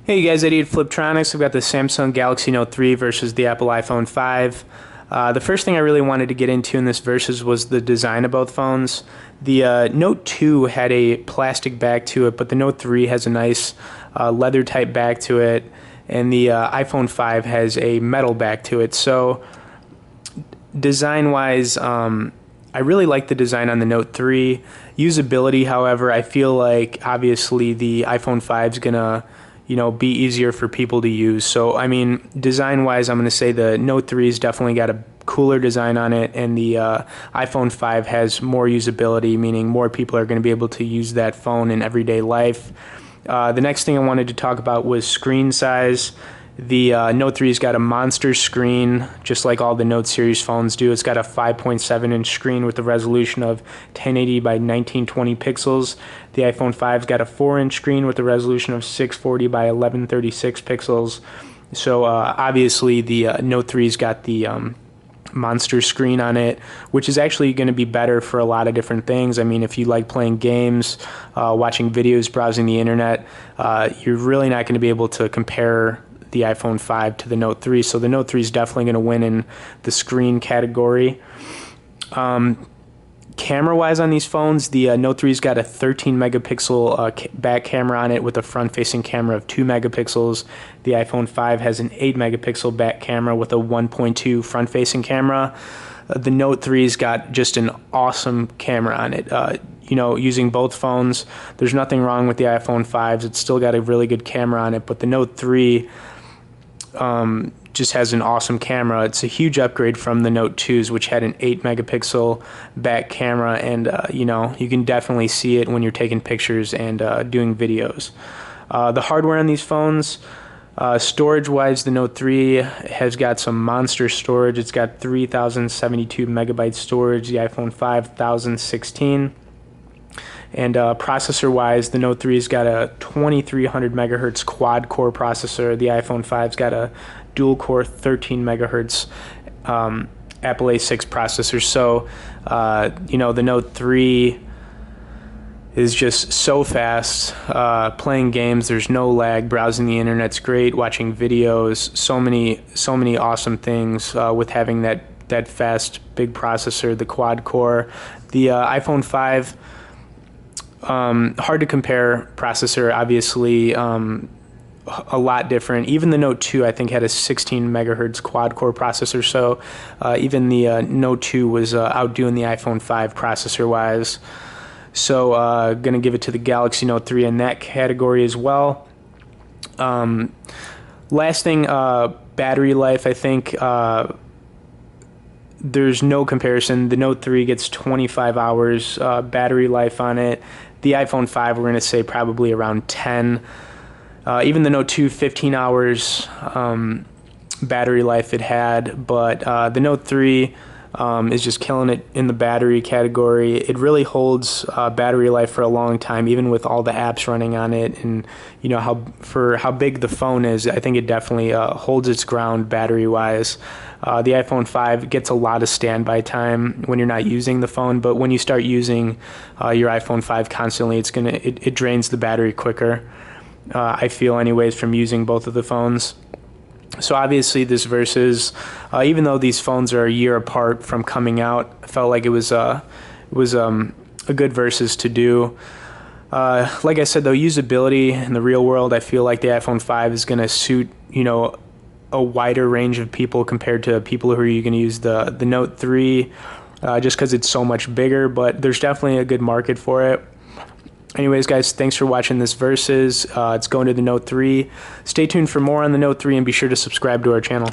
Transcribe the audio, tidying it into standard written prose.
Hey guys, Eddie at Fliptronics. I've got the Samsung Galaxy Note 3 versus the Apple iPhone 5. The first thing I really wanted to get into in this versus was the design of both phones. The Note 2 had a plastic back to it, but the Note 3 has a nice leather type back to it, and the iPhone 5 has a metal back to it. So design-wise, I really like the design on the Note 3. Usability, however, I feel like obviously the iPhone 5 is gonna be easier for people to use. So, I mean, design-wise, I'm going to say the Note 3's definitely got a cooler design on it, and the iPhone 5 has more usability, meaning more people are going to be able to use that phone in everyday life. The next thing I wanted to talk about was screen size. The Note 3's got a monster screen, just like all the Note series phones do. It's got a 5.7-inch screen with a resolution of 1080 by 1920 pixels. The iPhone 5's got a 4-inch screen with a resolution of 640 by 1136 pixels. So obviously the Note 3's got the monster screen on it, which is actually going to be better for a lot of different things. I mean, if you like playing games, watching videos, browsing the internet, you're really not going to be able to compare the iPhone 5 to the Note 3, so the Note 3 is definitely going to win in the screen category. Camera-wise on these phones, the Note 3's got a 13 megapixel back camera on it with a front-facing camera of 2 megapixels. The iPhone 5 has an 8 megapixel back camera with a 1.2 front-facing camera. The Note 3's got just an awesome camera on it. Using both phones, there's nothing wrong with the iPhone 5s. It's still got a really good camera on it, but the Note 3 just has an awesome camera. It's a huge upgrade from the Note 2s, which had an 8 megapixel back camera, and you can definitely see it when you're taking pictures and doing videos. The hardware on these phones, storage-wise, the Note 3 has got some monster storage. It's got 3,072 megabytes storage. The iPhone 5, 1,016. And processor-wise, the Note 3's got a 2300 megahertz quad-core processor. The iPhone 5's got a dual-core 13 megahertz Apple A6 processor. So, the Note 3 is just so fast. Playing games, there's no lag. Browsing the internet's great. Watching videos, so many awesome things with having that fast, big processor, the quad-core. The iPhone 5. Hard to compare processor, obviously, a lot different. Even the Note 2, I think, had a 16 megahertz quad-core processor, so even the Note 2 was outdoing the iPhone 5 processor-wise. So gonna give it to the Galaxy Note 3 in that category as well. Last thing, battery life, I think, there's no comparison. The Note 3 gets 25 hours battery life on it. The iPhone 5, we're going to say probably around 10. Even the Note 2, 15 hours battery life it had, but the Note 3 is just killing it in the battery category. It really holds battery life for a long time, even with all the apps running on it, and how big the phone is. I think it definitely holds its ground battery-wise. The iPhone 5 gets a lot of standby time when you're not using the phone, but when you start using your iPhone 5 constantly, it drains the battery quicker. I feel, anyways, from using both of the phones. So obviously this versus, even though these phones are a year apart from coming out, I felt like it was a good versus to do. Like I said, though, usability in the real world, I feel like the iPhone 5 is going to suit a wider range of people compared to people who are going to use the Note 3, just because it's so much bigger. But there's definitely a good market for it. Anyways, guys, thanks for watching this versus. It's going to the Note 3. Stay tuned for more on the Note 3, and be sure to subscribe to our channel.